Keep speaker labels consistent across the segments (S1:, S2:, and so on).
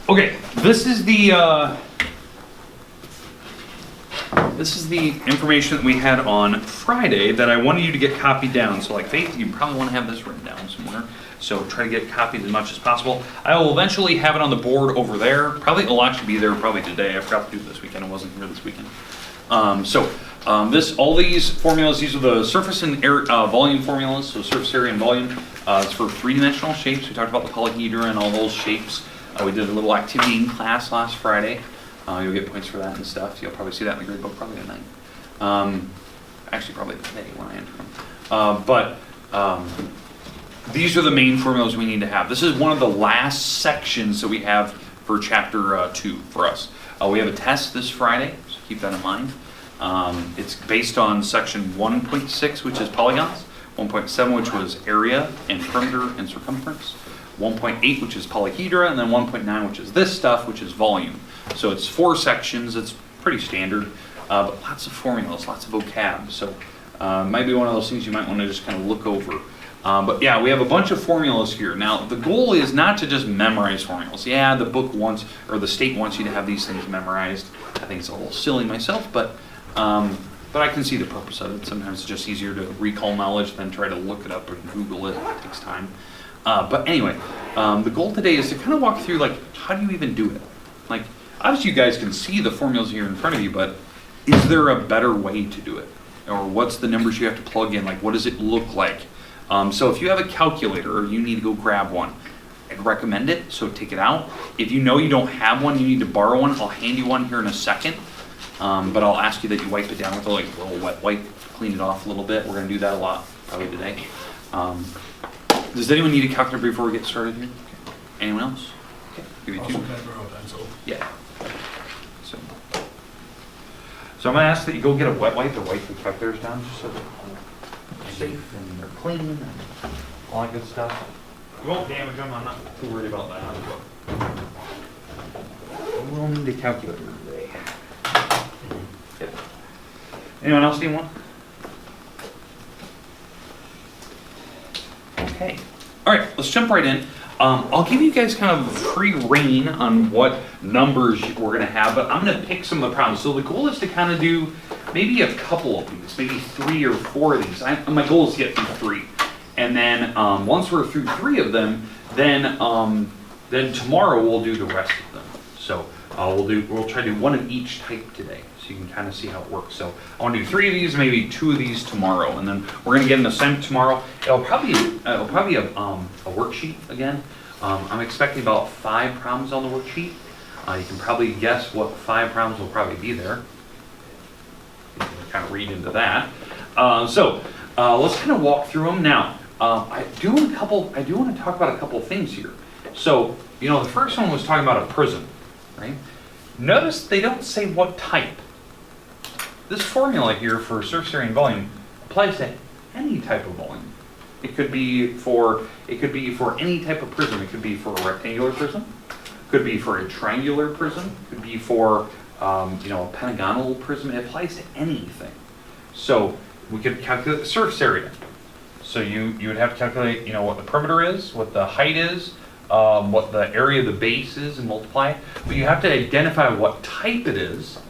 S1: Okay, this is the information that we had on Friday that I wanted you to get copied down. So like Faith, you probably want to have this written down somewhere. So try to get it copied as much as possible. I will eventually have it on the board over there. Probably it'll actually be there probably today. I forgot to do it this weekend. I wasn't here this weekend. All these formulas, these are the surface and volume formulas. So surface area and volume. It's for three-dimensional shapes. We talked about the polyhedra and all those shapes. We did a little activity in class last Friday. You'll get points for that and stuff. You'll probably see that in the grade book probably tonight. Actually, probably today when I enter them. These are the main formulas we need to have. This is one of the last sections that we have for chapter 2 for us. We have a test this Friday, so keep that in mind. It's based on section 1.6, which is polygons, 1.7, which was area and perimeter and circumference, 1.8, which is polyhedra, and then 1.9, which is this stuff, which is volume. So it's 4 sections. It's pretty standard, but lots of formulas, lots of vocab. So might be one of those things you might want to just kind of look over. But yeah, we have a bunch of formulas here. Now, the goal is not to just memorize formulas. Yeah, the book wants, or the state wants you to have these things memorized. I think it's a little silly myself, but I can see the purpose of it. Sometimes it's just easier to recall knowledge than try to look it up or Google it. It takes time. But anyway, the goal today is to kind of walk through, like, how do you even do it? Like, obviously you guys can see the formulas here in front of you, but is there a better way to do it? Or what's the numbers you have to plug in? Like, what does it look like? So if you have a calculator or you need to go grab one, I'd recommend it, so take it out. If you know you don't have one, you need to borrow one, I'll hand you one here in a second. But I'll ask you that you wipe it down with a little wet wipe, clean it off a little bit. We're going to do that a lot probably today. Does anyone need a calculator before we get started here? Anyone else? Okay, give me 2. Yeah. So I'm going to ask that you go get a wet wipe to wipe the calculators down just so they're safe and they're clean and all that good stuff. You won't damage them, I'm not too worried about that. We'll need a calculator today. Yep. Anyone else need one? Okay. All right, let's jump right in. I'll give you guys kind of free rein on what numbers we're going to have, but I'm going to pick some of the problems. So the goal is to kind of do maybe a couple of these, maybe 3 or 4 of these. My goal is to get through 3. And then once we're through 3 of them, then tomorrow we'll do the rest of them. So we'll try to do 1 of each type today, so you can kind of see how it works. So I want to do 3 of these, maybe 2 of these tomorrow, and then we're going to get an assignment tomorrow. It'll probably be a worksheet again. I'm expecting about 5 problems on the worksheet. You can probably guess what 5 problems will probably be there. You can kind of read into that. So let's kind of walk through them now. I do want to talk about a couple of things here. So the first one was talking about a prism, right? Notice they don't say what type. This formula here for surface area and volume applies to any type of volume. It could be for any type of prism. It could be for a rectangular prism. Could be for a triangular prism. Could be for a pentagonal prism. It applies to anything. So we could calculate the surface area. So you would have to calculate what the perimeter is, what the height is, what the area of the base is, and multiply it. But you have to identify what type it is,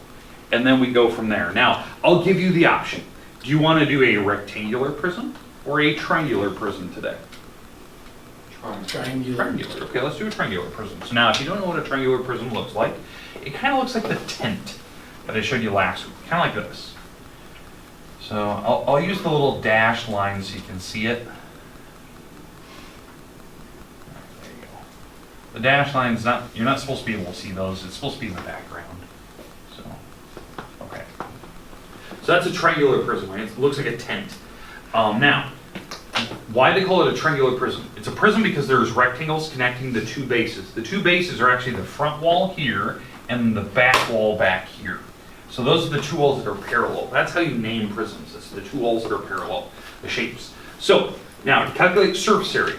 S1: and then we go from there. Now, I'll give you the option. Do you want to do a rectangular prism or a triangular prism today? Triangular. Okay, let's do a triangular prism. So now, if you don't know what a triangular prism looks like, it kind of looks like the tent that I showed you last week, kind of like this. So I'll use the little dashed line so you can see it. There you go. The dashed line's you're not supposed to be able to see those. It's supposed to be in the background. So, okay. So that's a triangular prism, right? It looks like a tent. Now, why do they call it a triangular prism? It's a prism because there's rectangles connecting the 2 bases. The 2 bases are actually the front wall here and the back wall back here. So those are the 2 walls that are parallel. That's how you name prisms. It's the 2 walls that are parallel, the shapes. So now to calculate surface area,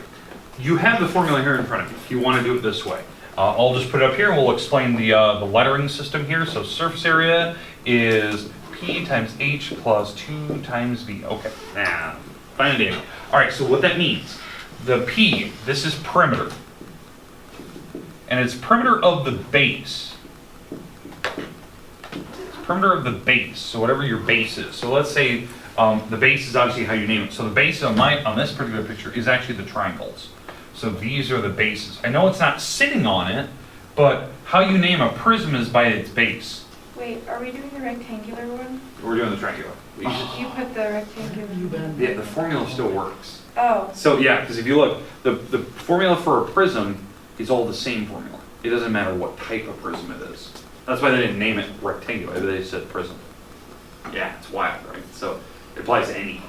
S1: you have the formula here in front of you if you want to do it this way. I'll just put it up here and we'll explain the lettering system here. So surface area is P times H plus 2 times V. Okay, fine and dandy. All right, so what that means, the P, this is perimeter. and it's perimeter of the base. It's perimeter of the base, so whatever your base is. So let's say the base is obviously how you name it. So the base on this particular picture is actually the triangles. So these are the bases. I know it's not sitting on it, but how you name a prism is by its base.
S2: Wait, are we doing the rectangular one?
S1: We're doing the triangular.
S2: You put the rectangular.
S1: Yeah, the formula still works.
S2: Oh.
S1: So yeah, because if you look, the formula for a prism is all the same formula. It doesn't matter what type of prism it is. That's why they didn't name it rectangular. They said prism. Yeah, it's wild, right? So it applies to any.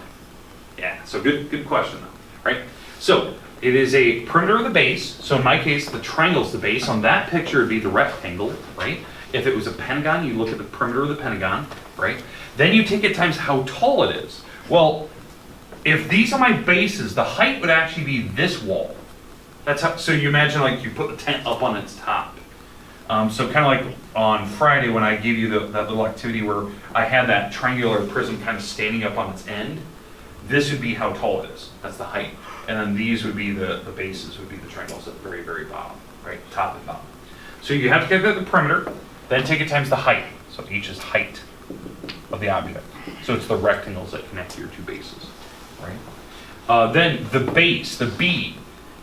S1: Yeah, so good question though, right? So it is a perimeter of the base. So in my case, the triangle's the base. On that picture, it'd be the rectangle, right? If it was a pentagon, you look at the perimeter of the pentagon, right? Then you take it times how tall it is. Well, if these are my bases, the height would actually be this wall. That's how, so you imagine like you put the tent up on its top. So kind of like on Friday when I gave you that little activity where I had that triangular prism kind of standing up on its end, this would be how tall it is. That's the height. And then these would be the bases, would be the triangles at the very, very bottom, right? Top and bottom. So you have to calculate the perimeter, then take it times the height. So h is height of the object. So it's the rectangles that connect your two bases, right? Then the base, the B.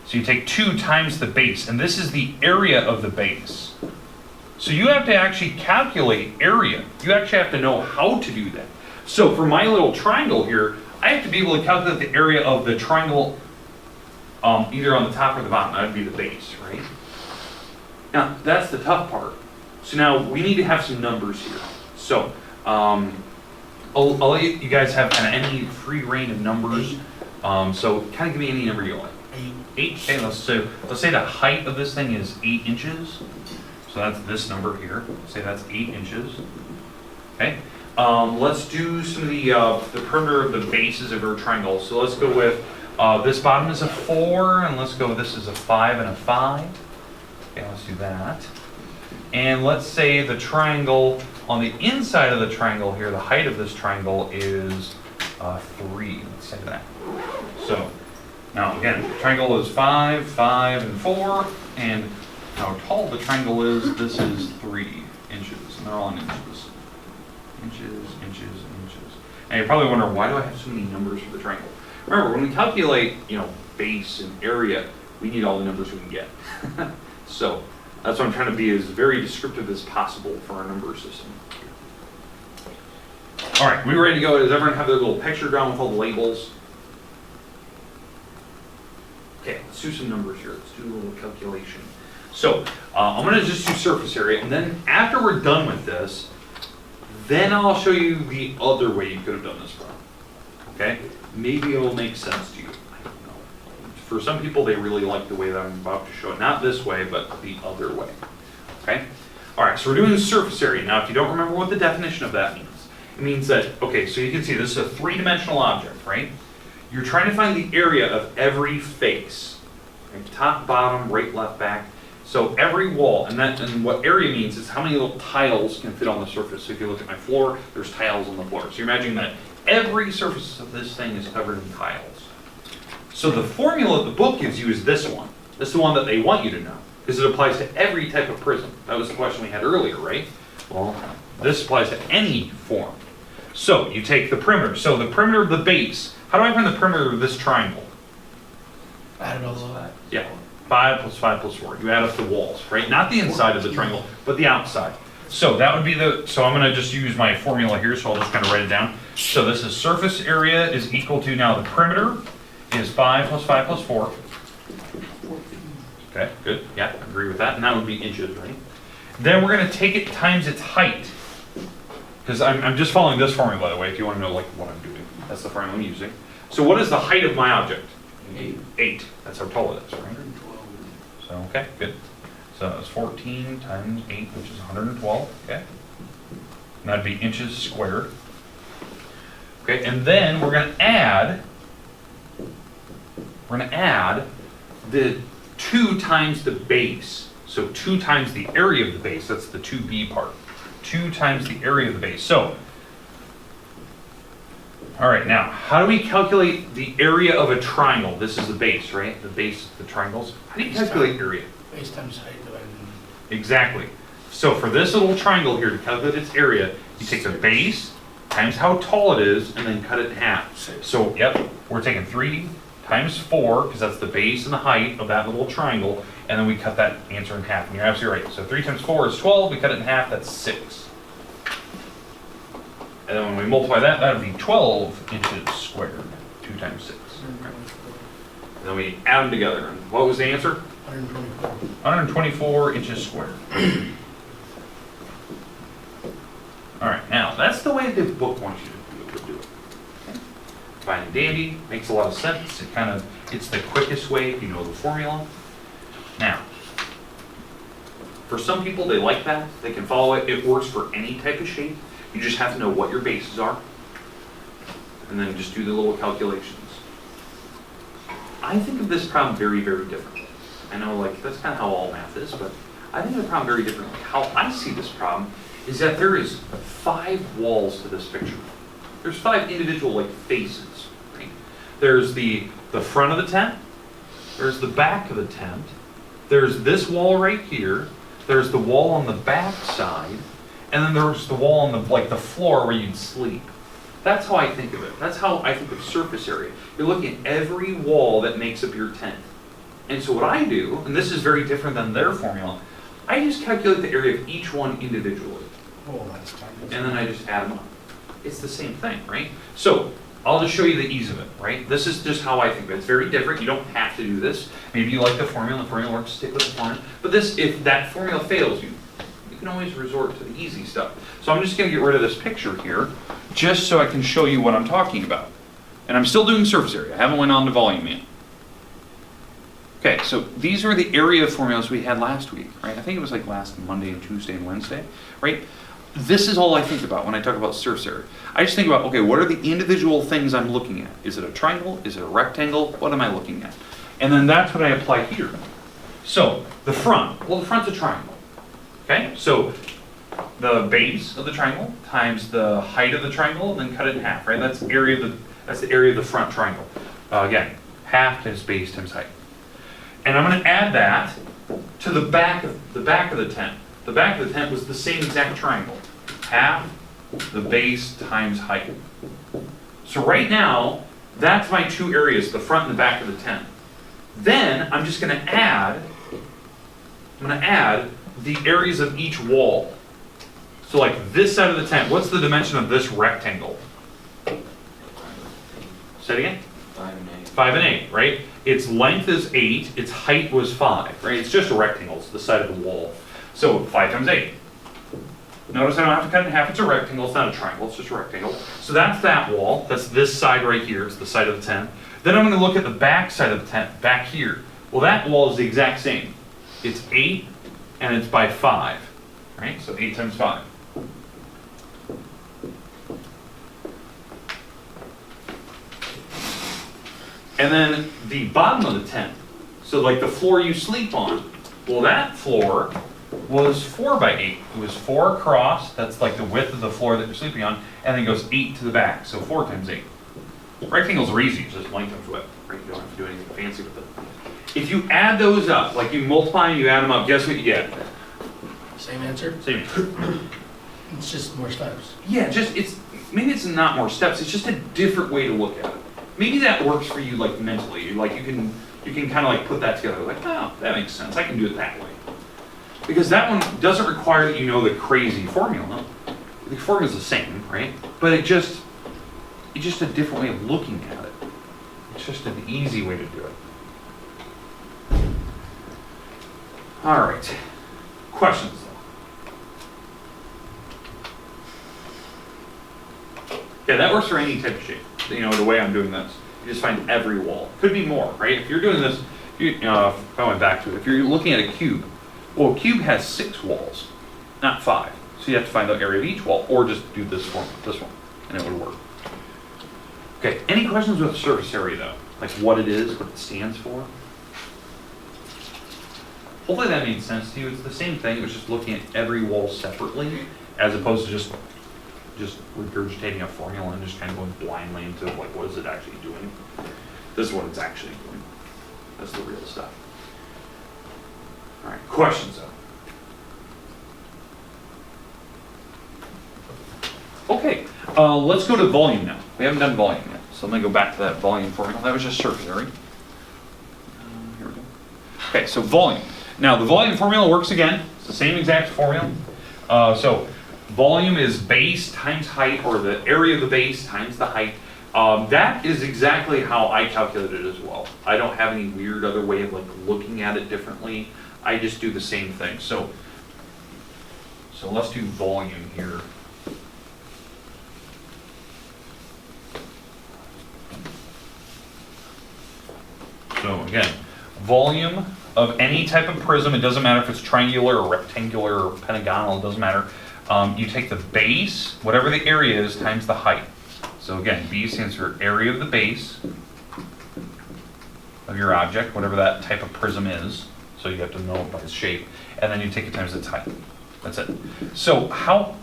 S1: So you take 2 times the base, and this is the area of the base. So you have to actually calculate area. You actually have to know how to do that. So for my little triangle here, I have to be able to calculate the area of the triangle either on the top or the bottom. That would be the base, right? Now, that's the tough part. So now we need to have some numbers here. So I'll let you guys have kind of any free reign of numbers. So kind of give me any number you like. 8. Okay, let's say the height of this thing is 8 inches. So that's this number here. Say that's 8 inches. Okay. Let's do some of the perimeter of the bases of our triangle. So let's go with this bottom is a 4, and let's go. This is a 5 and a 5. Okay, let's do that. And let's say the triangle on the inside of the triangle here, the height of this triangle is 3. Let's say that. So now again, the triangle is 5, 5, and 4, and how tall the triangle is, this is 3 inches, and they're all in inches. Inches, inches, inches. And you're probably wondering, why do I have so many numbers for the triangle? Remember, when we calculate, base and area, we need all the numbers we can get. So that's why I'm trying to be as very descriptive as possible for our number system. All right, we ready to go? Does everyone have their little picture drawn with all the labels? Okay, let's do some numbers here. Let's do a little calculation. So I'm going to just do surface area, and then after we're done with this, then I'll show you the other way you could have done this problem. Okay? Maybe it'll make sense to you. I don't know. For some people, they really like the way that I'm about to show it. Not this way, but the other way. Okay? All right, so we're doing the surface area. Now, if you don't remember what the definition of that means, it means that, okay, so you can see this is a 3-dimensional object, right? You're trying to find the area of every face. Right? Top, bottom, right, left, back. So every wall, and what area means is how many little tiles can fit on the surface. So if you look at my floor, there's tiles on the floor. So you imagine that every surface of this thing is covered in tiles. So the formula the book gives you is this one. This is the one that they want you to know, because it applies to every type of prism. That was the question we had earlier, right? Well, this applies to any form. So you take the perimeter. So the perimeter of the base. How do I find the perimeter of this triangle?
S3: Add it all up.
S1: Yeah. 5 plus 5 plus 4. You add up the walls, right? Not the inside of the triangle, but the outside. So that would be so I'm going to just use my formula here, so I'll just kind of write it down. So this is surface area is equal to, now the perimeter is 5 plus 5 plus 4. Okay, good. Yeah, I agree with that. And that would be inches, right? Then we're going to take it times its height. Because I'm just following this formula, by the way, if you want to know like what I'm doing. That's the formula I'm using. So what is the height of my object? 8. That's how tall it is, right? So, okay, good. So it's 14 times 8, which is 112, okay? And that'd be inches squared. Okay, and then we're going to add the 2 times the base. So 2 times the area of the base, that's the 2b part. 2 times the area of the base. So, all right, now, how do we calculate the area of a triangle? This is the base, right? The base of the triangles. How do you calculate area?
S3: Base times height divided
S1: Exactly. So for this little triangle here, to calculate its area, you take the base times how tall it is, and then cut it in half.
S3: Six.
S1: So, yep, we're taking 3 times 4, because that's the base and the height of that little triangle, and then we cut that answer in half. And you're absolutely right. So 3 times 4 is 12, we cut it in half, that's 6. And then when we multiply that, that would be 12 inches squared, 2 times 6. And then we add them together, and what was the answer?
S3: 124.
S1: 124 inches squared. All right, now that's the way the book wants you to do it. Okay. Fine and dandy, makes a lot of sense. It's the quickest way if you know the formula. Now, for some people, they like that. They can follow it. It works for any type of shape. You just have to know what your bases are, and then just do the little calculations. I think of this problem very, very differently. I know, like, that's kind of how all math is, but I think of the problem very differently. How I see this problem is that there is 5 walls to this picture. There's 5 individual, like, faces, right? There's the front of the tent, there's the back of the tent, there's this wall right here, there's the wall on the back side, and then there's the wall on the floor where you'd sleep. That's how I think of it. That's how I think of surface area. You're looking at every wall that makes up your tent. And so what I do, and this is very different than their formula, I just calculate the area of each one individually.
S3: Oh, that's fine.
S1: And then I just add them up. It's the same thing, right? So I'll just show you the ease of it, right? This is just how I think of it. It's very different. You don't have to do this. Maybe you like the formula works, stick with the formula. But this, if that formula fails you, you can always resort to the easy stuff. So I'm just going to get rid of this picture here, just so I can show you what I'm talking about. And I'm still doing surface area. I haven't went on to volume yet. Okay, so these are the area formulas we had last week, right? I think it was like last Monday and Tuesday and Wednesday, right? This is all I think about when I talk about surface area. I just think about, okay, what are the individual things I'm looking at? Is it a triangle? Is it a rectangle? What am I looking at? And then that's what I apply here. So the front, well, the front's a triangle, okay? So the base of the triangle times the height of the triangle, and then cut it in half, right? That's the area of the front triangle. Again, half times base times height. And I'm going to add that to the back of the tent. The back of the tent was the same exact triangle. Half the base times height. So right now, that's my 2 areas, the front and the back of the tent. Then I'm just going to add the areas of each wall. So like this side of the tent, what's the dimension of this rectangle? Say it again?
S4: 5 and 8.
S1: 5 and 8, right? Its length is 8, its height was 5, right? It's just a rectangle, it's the side of the wall. So 5 times 8. Notice I don't have to cut it in half, it's a rectangle, it's not a triangle, it's just a rectangle. So that's that wall, that's this side right here, it's the side of the tent. Then I'm going to look at the back side of the tent, back here. Well, that wall is the exact same. It's 8 and it's by 5, right? So 8 times 5. And then the bottom of the tent, so like the floor you sleep on, well, that floor was 4 by 8. It was 4 across, that's like the width of the floor that you're sleeping on, and then goes 8 to the back, so 4 times 8. Rectangles are easy, it's just length times width, right? You don't have to do anything fancy with it. If you add those up, like you multiply and you add them up, guess what you get?
S3: Same answer?
S1: Same answer.
S3: It's just more steps.
S1: Yeah, maybe it's not more steps, it's just a different way to look at it. Maybe that works for you, like mentally. Like you can kind of like put that together. Like, oh, that makes sense. I can do it that way. Because that one doesn't require that you know the crazy formula. The formula's the same, right? But it's just a different way of looking at it. It's just an easy way to do it. All right. Questions though? Yeah, that works for any type of shape. You know, the way I'm doing this. You just find every wall. Could be more, right? If you're doing this, if I went back to it, if you're looking at a cube, well, a cube has 6 walls, not 5. So you have to find the area of each wall, or just do this one, and it would work. Okay, any questions with surface area though? Like what it is, what it stands for? Hopefully that made sense to you. It's the same thing, it was just looking at every wall separately, as opposed to just regurgitating a formula and just kind of going blindly into like what is it actually doing. This is what it's actually doing. That's the real stuff. All right. Questions though? Okay, let's go to volume now. We haven't done volume yet, so let me go back to that volume formula. That was just surface area. Here we go. Okay, so volume. Now the volume formula works again. It's the same exact formula. So volume is base times height, or the area of the base times the height. That is exactly how I calculate it as well. I don't have any weird other way of like looking at it differently. I just do the same thing. So let's do volume here. So again, volume of any type of prism, it doesn't matter if it's triangular or rectangular or pentagonal, it doesn't matter. You take the base, whatever the area is, times the height. So again, B stands for area of the base of your object, whatever that type of prism is. So you have to know it by its shape. And then you take it times its height. That's it. So how,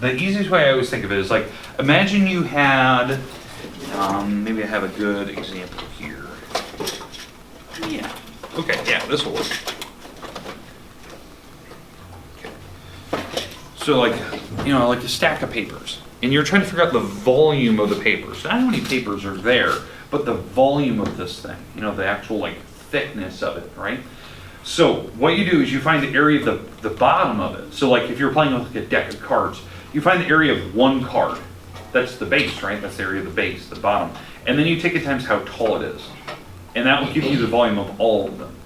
S1: the easiest way I always think of it is like, imagine you had, maybe I have a good example here. Yeah. Okay, yeah, this will work. Okay. So like, like a stack of papers. And you're trying to figure out the volume of the papers. Not how many papers are there, but the volume of this thing. The actual like thickness of it, right? So what you do is you find the area of the bottom of it. So like if you're playing with like a deck of cards, you find the area of one card. That's the base, right? That's the area of the base, the bottom. And then you take it times how tall it is. And that will give you the volume of all of them.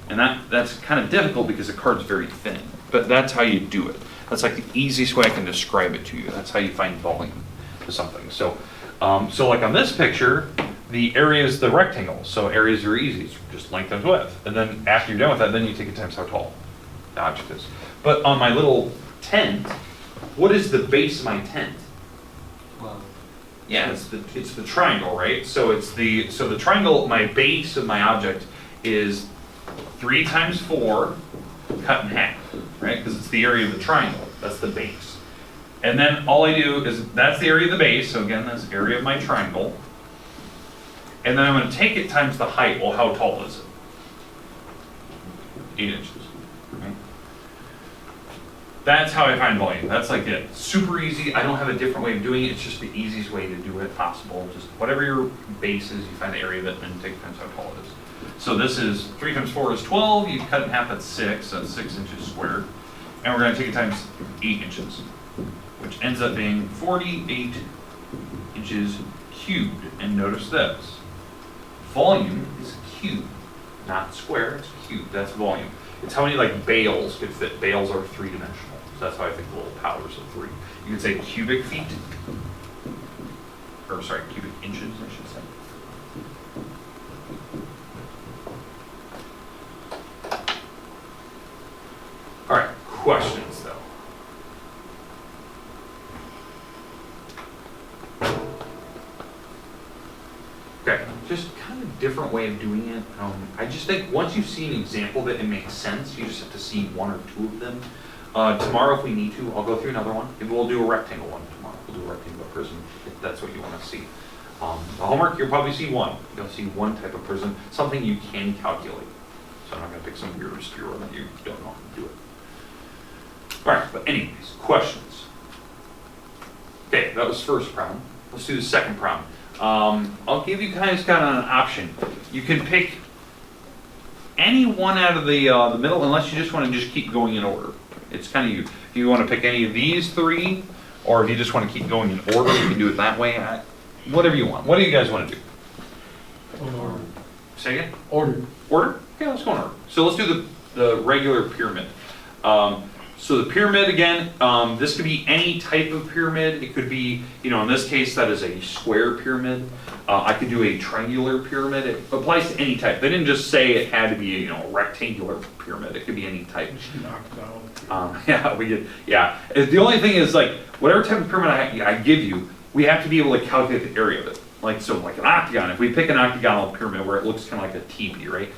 S1: And that's kind of difficult because the card's very thin. But that's how you do it. That's like the easiest way I can describe it to you. That's how you find volume to something. So like on this picture, the area is the rectangle. So area is very easy. It's just length times width. And then after you're done with that, then you take it times how tall the object is. But on my little tent, what is the base of my tent?
S3: Well,
S1: yeah, it's the triangle, right? So the triangle, my base of my object is 3 times 4 cut in half, right? Because it's the area of the triangle. That's the base. And then all I do is, that's the area of the base. So again, that's the area of my triangle. And then I'm going to take it times the height. Well, how tall is it? 8 inches. Right? That's how I find volume. That's like it. Super easy. I don't have a different way of doing it. It's just the easiest way to do it possible. Just whatever your base is, you find the area of it and take it times how tall it is. So this is 3 times 4 is 12. You cut it in half, that's 6. That's 6 inches squared. And we're going to take it times 8 inches, which ends up being 48 inches cubed. And notice this. Volume is cubed, not square, it's cubed. That's volume. It's how many like bales could fit. Bales are 3-dimensional. So that's how I think the little powers of 3. You could say cubic feet, or sorry, cubic inches, I should say. All right, questions though. Okay, just kind of different way of doing it. I just think once you see an example of it, it makes sense. You just have to see 1 or 2 of them. Tomorrow, if we need to, I'll go through another one. Maybe we'll do a rectangle one tomorrow. We'll do a rectangle prism if that's what you want to see. The homework, you'll probably see 1. You'll see 1 type of prism, something you can calculate. So I'm not going to pick some weird obscure one that you don't know how to do it. All right, but anyways, questions? Okay, that was first problem. Let's do the second problem. I'll give you guys kind of an option. You can pick any one out of the middle, unless you just want to just keep going in order. It's kind of you. If you want to pick any of these 3, or if you just want to keep going in order, you can do it that way. Whatever you want. What do you guys want to do?
S3: order.
S1: Say again?
S3: Order.
S1: Order? Okay, let's go in order. So let's do the regular pyramid. So the pyramid, again, this could be any type of pyramid. It could be, in this case, that is a square pyramid. I could do a triangular pyramid. It applies to any type. They didn't just say it had to be a rectangular pyramid. It could be any type. Yeah, we did. Yeah. The only thing is, like, whatever type of pyramid I give you, we have to be able to calculate the area of it. Like an octagon. If we pick an octagonal pyramid where it looks kind of like a teepee, right?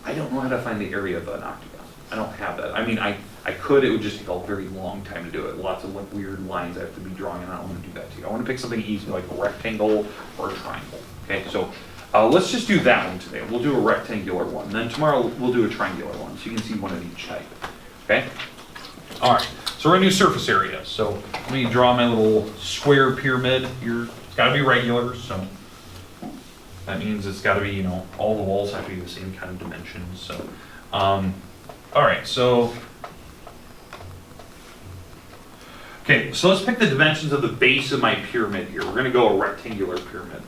S1: I don't know how to find the area of an octagon. I don't have that. I mean, I could. It would just take a very long time to do it. Lots of weird lines I have to be drawing, and I don't want to do that to you. I want to pick something easy, like a rectangle or a triangle. Okay, so let's just do that one today. We'll do a rectangular one. Then tomorrow we'll do a triangular one, so you can see one of each type. Okay? All right, so we're gonna do surface area. So let me draw my little square pyramid here. It's gotta be regular, so that means it's gotta be, you know, all the walls have to be the same kind of dimensions, so. All right, so. Okay, so let's pick the dimensions of the base of my pyramid here. We're gonna go a rectangular pyramid.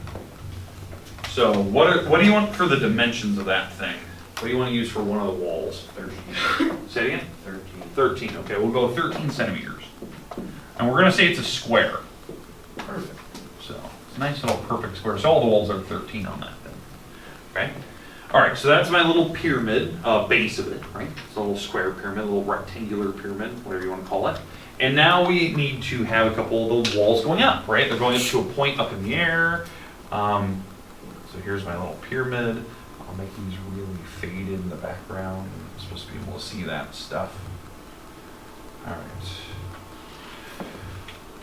S1: So what do you want for the dimensions of that thing? What do you want to use for one of the walls? 13. Say it again? 13. 13, okay, we'll go 13 centimeters. And we're gonna say it's a square. Perfect. So, it's a nice little perfect square. So all the walls are 13 on that then. Okay? All right, so that's my little pyramid, base of it, right? It's a little square pyramid, a little rectangular pyramid, whatever you want to call it. And now we need to have a couple of the walls going up, right? They're going up to a point up in the air. So here's my little pyramid. I'll make these really faded in the background. I'm supposed to be able to see that stuff. All right.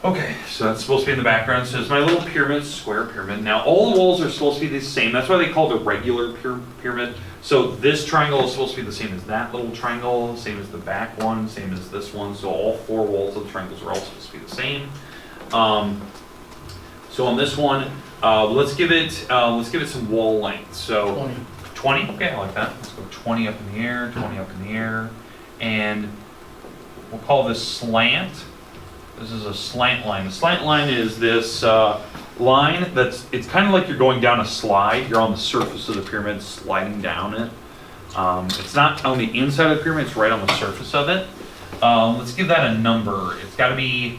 S1: Okay, so that's supposed to be in the background. So it's my little pyramid, square pyramid. Now all the walls are supposed to be the same. That's why they call it a regular pyramid. So this triangle is supposed to be the same as that little triangle, same as the back one, same as this one. So all four walls of the triangles are all supposed to be the same. So on this one, let's give it some wall length. So 20. Okay, I like that. Let's go 20 up in the air, 20 up in the air, and we'll call this slant. This is a slant line. The slant line is this line it's kind of like you're going down a slide. You're on the surface of the pyramid, sliding down it. It's not on the inside of the pyramid, it's right on the surface of it. Let's give that a number. It's got to be,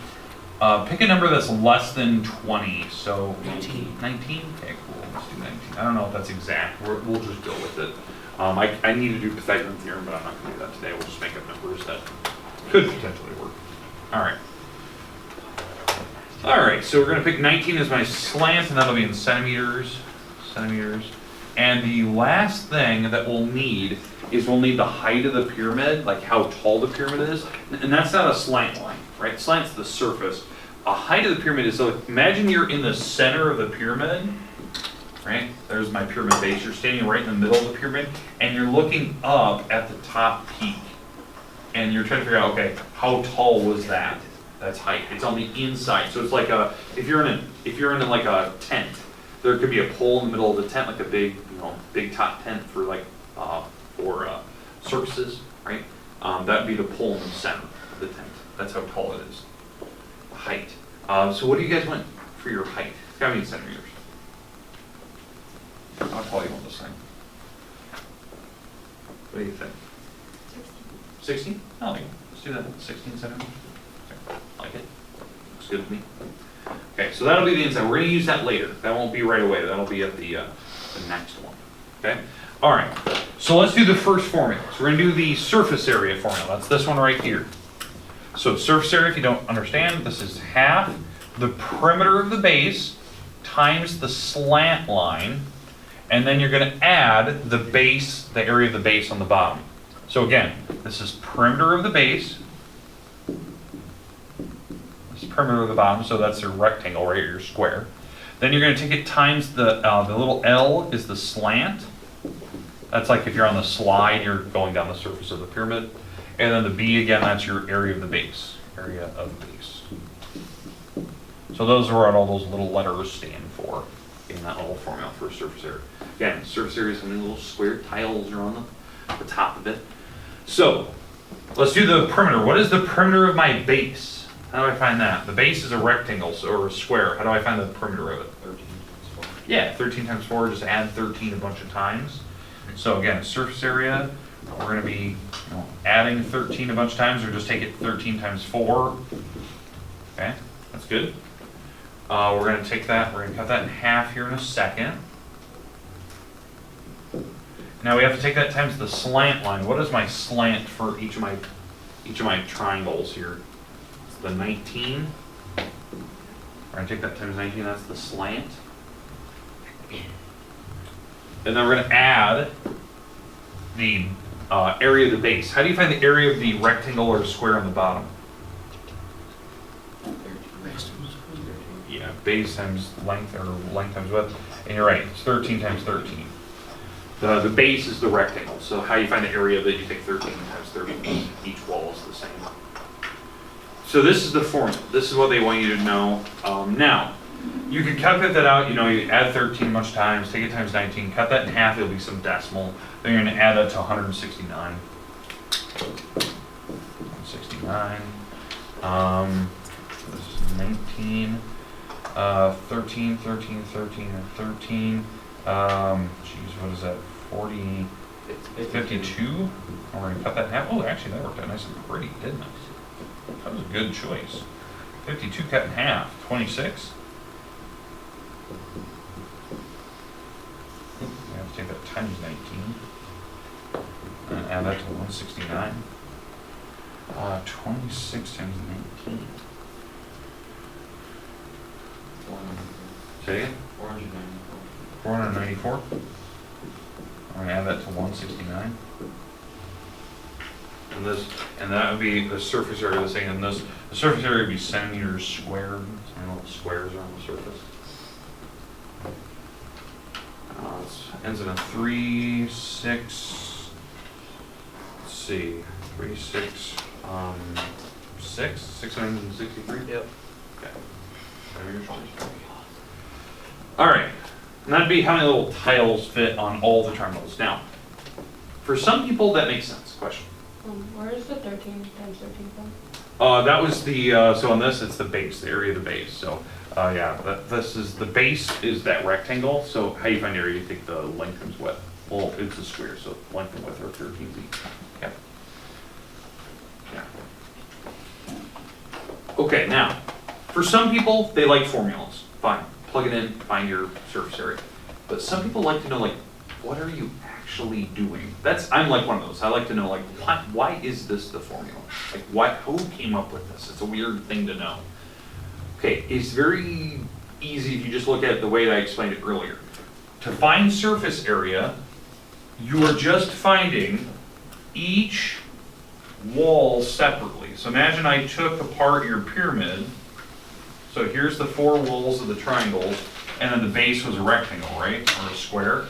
S1: pick a number that's less than 20. So 19. 19? Okay, cool. Let's do 19. I don't know if that's exact. We'll just go with it. I need to do Pythagorean theorem, but I'm not going to do that today. We'll just make up numbers that could potentially work. All right. All right, so we're going to pick 19 as my slant, and that'll be in centimeters. And the last thing that we'll need is we'll need the height of the pyramid, like how tall the pyramid is. And that's not a slant line, right? Slant's the surface. A height of the pyramid is, so imagine you're in the center of the pyramid, right? There's my pyramid base. You're standing right in the middle of the pyramid, and you're looking up at the top peak. And you're trying to figure out, okay, how tall was that? That's height. It's on the inside. So it's like if you're in like a tent, there could be a pole in the middle of the tent, like a big top tent for circuses, right? That'd be the pole in the center of the tent. That's how tall it is. Height. So what do you guys want for your height? It's gotta be in centimeters. How tall you want this thing? What do you think? 16? Oh, let's do that. 16 centimeters. Like it? Looks good to me. Okay, so that'll be the inside. We're going to use that later. That won't be right away. That'll be at the next one. Okay? All right. So let's do the first formula. So we're going to do the surface area formula. That's this one right here. So surface area, if you don't understand, this is half the perimeter of the base times the slant line, and then you're going to add the base, the area of the base on the bottom. So again, this is perimeter of the base. Perimeter of the bottom, so that's your rectangle, right, your square. Then you're going to take it times the little L is the slant. That's like if you're on the slide, you're going down the surface of the pyramid. And then the B, again, that's your area of the base. Area of the base. So those are what all those little letters stand for in that little formula for surface area. Again, surface area is how many little square tiles are on the top of it. So let's do the perimeter. What is the perimeter of my base? How do I find that? The base is a rectangle, or a square. How do I find the perimeter of it? 13 times 4. Yeah, 13 times 4, just add 13 a bunch of times. So again, surface area, we're going to be adding 13 a bunch of times, or just take it 13 times 4. Okay, that's good. We're going to take that, we're going to cut that in half here in a second. Now we have to take that times the slant line. What is my slant for each of my triangles here? The 19. We're going to take that times 19, that's the slant. And then we're going to add the area of the base. How do you find the area of the rectangle or square on the bottom? Yeah, base times length, or length times width. And you're right, it's 13 times 13. The base is the rectangle, so how you find the area of it, you take 13 times 13. Each wall is the same. So this is the formula. This is what they want you to know. Now, you can calculate that out. You know, you add 13 a bunch of times, take it times 19, cut that in half, it'll be some decimal. Then you're going to add that to 169. 169. This is 19. 13, 13, 13, and 13. Geez, what is that? 40, 52? And we're going to cut that in half. Oh, actually, that worked out nice and pretty, didn't it? That was a good choice. 52 cut in half. 26. I have to take that times 19. And add that to 169. 26 times 19. Say again? 494. I'm going to add that to 169. And that would be the surface area of this thing, and the surface area would be centimeters squared. So little squares around the surface. It ends in a 3, 6. Let's see, 3, 6, 663.
S4: Yep.
S1: Okay. All right. And that'd be how many little tiles fit on all the triangles. Now, for some people, that makes sense. Question.
S2: Where is the 13 times 13 from?
S1: That was the, so on this, it's the base, the area of the base. So, yeah, this is, the base is that rectangle. So how you find the area, you take the length times width. Well, it's a square, so length and width are 13 each. Okay. Yeah. Okay, now, for some people, they like formulas. Fine, plug it in, find your surface area. But some people like to know, like, what are you actually doing? I'm like one of those. I like to know, like, why is this the formula? Like, who came up with this? It's a weird thing to know. Okay, it's very easy if you just look at it the way that I explained it earlier. To find surface area, you are just finding each wall separately. So imagine I took apart your pyramid. So here's the 4 walls of the triangles, and then the base was a rectangle, right? Or a square.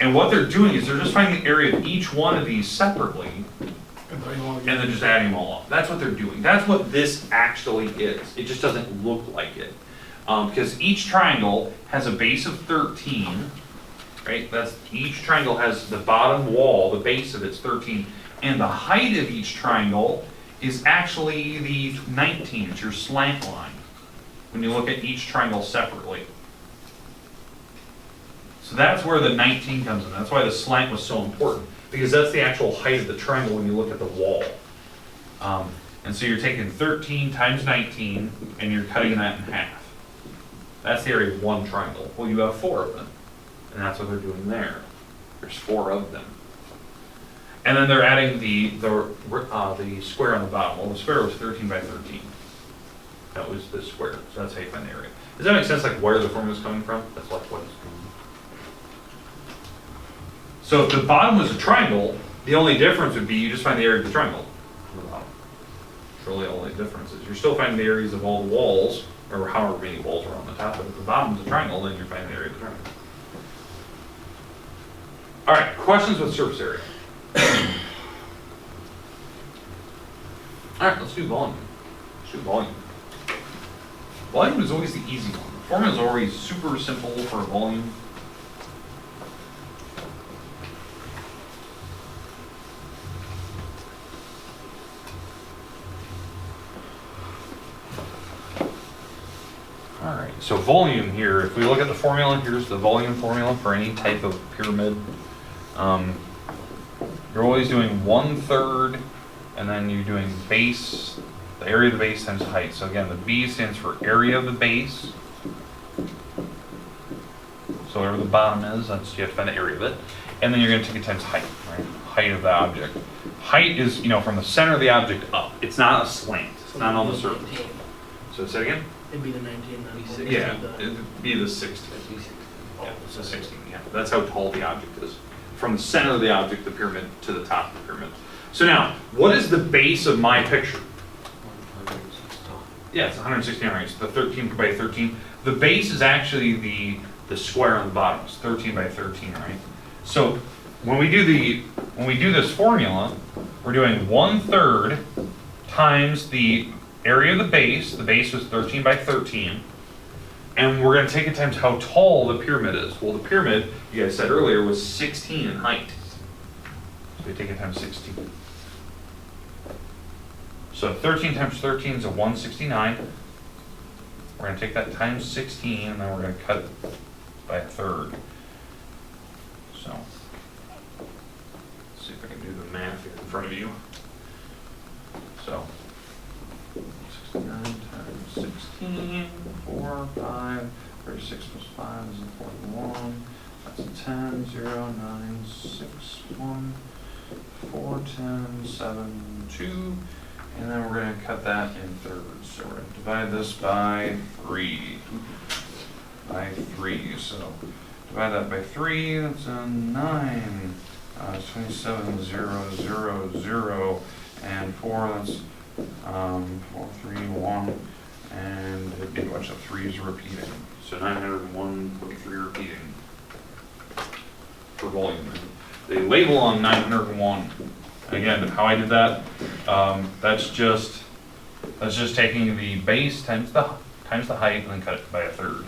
S1: And what they're doing is they're just finding the area of each one of these separately, and then just adding them all up. That's what they're doing. That's what this actually is. It just doesn't look like it. Because each triangle has a base of 13, right? Each triangle has the bottom wall, the base of it's 13, and the height of each triangle is actually the 19. It's your slant line when you look at each triangle separately. So that's where the 19 comes in. That's why the slant was so important, because that's the actual height of the triangle when you look at the wall. And so you're taking 13 times 19 and you're cutting that in half. That's the area of one triangle. Well, you have 4 of them, and that's what they're doing there. There's 4 of them. And then they're adding the square on the bottom. Well, the square was 13 by 13. That was the square. So that's how you find the area. Does that make sense, like where the formula is coming from? That's like what it's doing. So if the bottom was a triangle, the only difference would be you just find the area of the triangle on the bottom. It's really the only difference is you're still finding the areas of all the walls, or however many walls are on the top, but if the bottom is a triangle, then you're finding the area of the triangle. All right, questions with surface area. All right, let's do volume. Let's do volume. Volume is always the easy one. The formula is always super simple for volume. All right, so volume here, if we look at the formula, here's the volume formula for any type of pyramid. You're always doing 1/3, and then you're doing base, the area of the base times the height. So again, the B stands for area of the base. So whatever the bottom is, you have to find the area of it. And then you're going to take it times height, right? Height of the object. Height is, from the center of the object up. It's not a slant. It's not on the surface. So say it again?
S4: It'd be the 19, not the 16.
S1: Yeah, it'd be the 16. Yeah, it's a 16, yeah. That's how tall the object is. From the center of the object, the pyramid, to the top of the pyramid. So now, what is the base of my picture? Yeah, it's 169, right? So the 13 by 13. The base is actually the the square on the bottom is 13 by 13, right? So when we do this formula, we're doing 1/3 times the area of the base. The base was 13 by 13. And we're going to take it times how tall the pyramid is. Well, the pyramid, you guys said earlier, was 16 in height. So we take it times 16. So 13 times 13 is a 169. We're going to take that times 16, and then we're going to cut by 1/3. So, let's see if I can do the math here in front of you. So, 69 times 16, 4, 5, 36 plus 5 is a 41. That's a 10, 0, 9, 6, 1, 4, 10, 7, 2. And then we're going to cut that in thirds. So we're going to divide this by 3. By 3. So divide that by 3, that's a 9. It's 27, 0, 0, 0. And 4, that's 4, 3, 1. And it'd be a bunch of 3's repeating. So 901.3 repeating for volume. They label on 901. Again, how I did that, that's just taking the base times the height and then cut it by 1/3.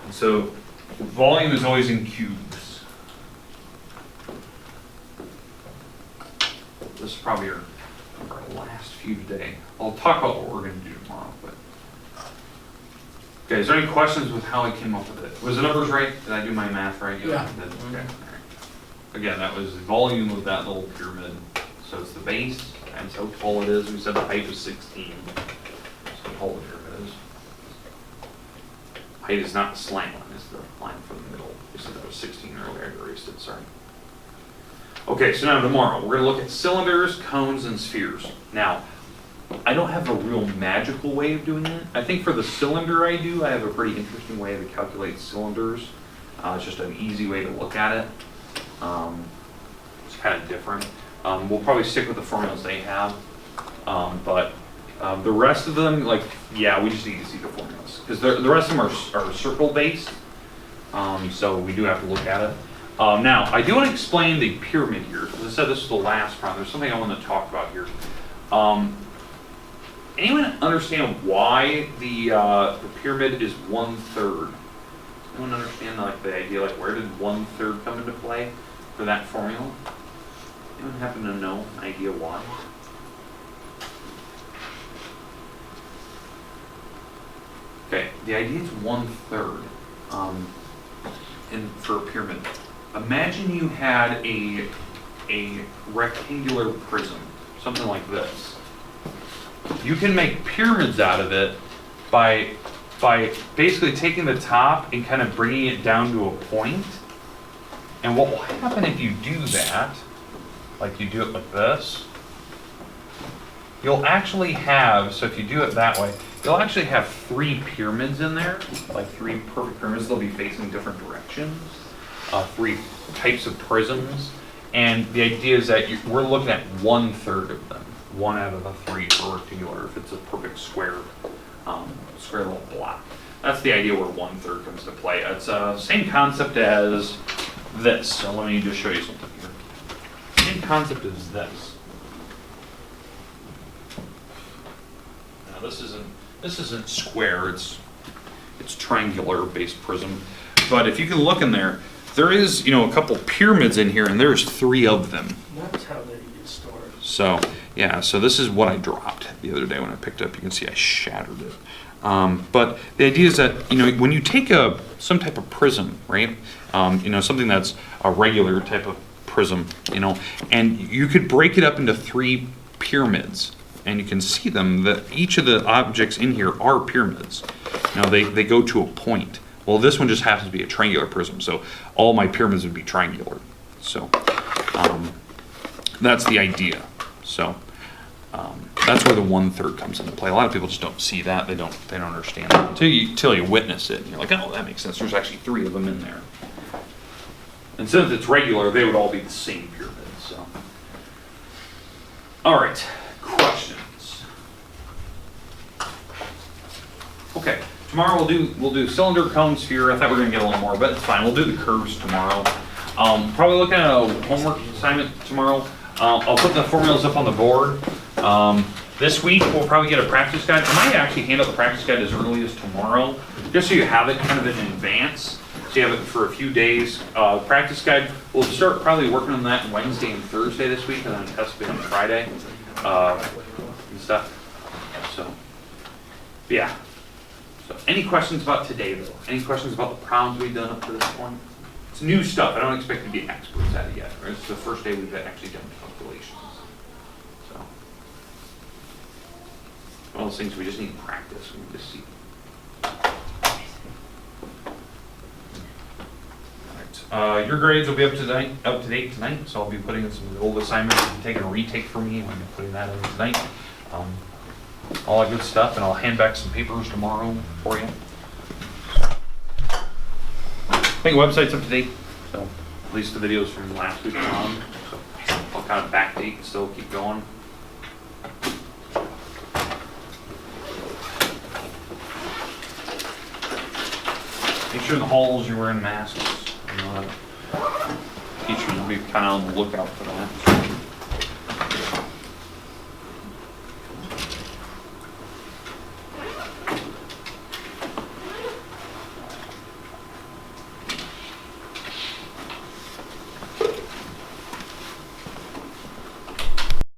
S1: And so volume is always in cubes. This is probably our last few today. I'll talk about what we're going to do tomorrow. But okay, is there any questions with how I came up with it? Was the numbers right? Did I do my math right?
S4: Yeah.
S1: Okay. All right. Again, that was the volume of that little pyramid. So it's the base times how tall it is. We said the height was 16. So how tall the pyramid is. Height is not the slant line, it's the line from the middle. We said that was 16 earlier, I erased it, sorry. Okay, so now tomorrow, we're gonna look at cylinders, cones, and spheres. Now, I don't have a real magical way of doing it. I think for the cylinder I have a pretty interesting way to calculate cylinders. It's just an easy way to look at it. It's kind of different. We'll probably stick with the formulas they have, but the rest of them, like, yeah, we just need to see the formulas because the rest of them are circle based. So we do have to look at it. Now, I do want to explain the pyramid here. As I said, this is the last problem. There's something I want to talk about here. Anyone understand why the pyramid is 1/3? Anyone understand like the idea, like where did 1/3 come into play for that formula? Anyone happen to know an idea why? Okay, the idea is 1/3 for a pyramid. Imagine you had a rectangular prism, something like this. You can make pyramids out of it by basically taking the top and kind of bringing it down to a point. And what will happen if you do that, like you do it like this, you'll actually have, so if you do it that way, you'll actually have 3 pyramids in there, like 3 perfect pyramids. They'll be facing different directions, 3 types of prisms. And the idea is that we're looking at 1/3 of them, 1 out of the 3 for rectangular, if it's a perfect square little block. That's the idea where 1/3 comes into play. It's the same concept as this. So let me just show you something here. Same concept as this. Now this isn't square. It's triangular based prism. But if you can look in there, there is a couple pyramids in here, and there's 3 of them.
S4: That's how they get stored.
S1: So yeah, so this is what I dropped the other day when I picked it up. You can see I shattered it. But the idea is that when you take some type of prism, right? Something that's a regular type of prism, and you could break it up into 3 pyramids, and you can see them that each of the objects in here are pyramids. Now they go to a point. Well, this one just happens to be a triangular prism, so all my pyramids would be triangular. So that's the idea. So that's where the 1/3 comes into play. A lot of people just don't see that. They don't understand that until you witness it. And you're like, oh, that makes sense. There's actually 3 of them in there. And since it's regular, they would all be the same pyramid. So, all right, questions. Okay, tomorrow we'll do cylinder, cone, sphere. I thought we were gonna get a little more, but it's fine. We'll do the curves tomorrow. Probably looking at a homework assignment tomorrow. I'll put the formulas up on the board. This week we'll probably get a practice guide. I might actually hand out the practice guide as early as tomorrow, just so you have it kind of in advance. So you have it for a few days. Practice guide, we'll start probably working on that Wednesday and Thursday this week, and then test it on Friday and stuff. So, yeah. So, any questions about today, though? Any questions about the problems we've done up to this point? It's new stuff. I don't expect to be experts at it yet. Right? It's the first day we've actually done calculations. So, one of those things we just need practice. We need to see. All right. Your grades will be up to date tonight, so I'll be putting in some of the old assignments and taking a retake for me, and I'll be putting that in tonight. All that good stuff, and I'll hand back some papers tomorrow for you. I think the website's up to date, so at least the videos from last week are on. So I'll kind of backdate and still keep going. Make sure in the halls you're wearing masks. Teachers will be kind of on the lookout for that.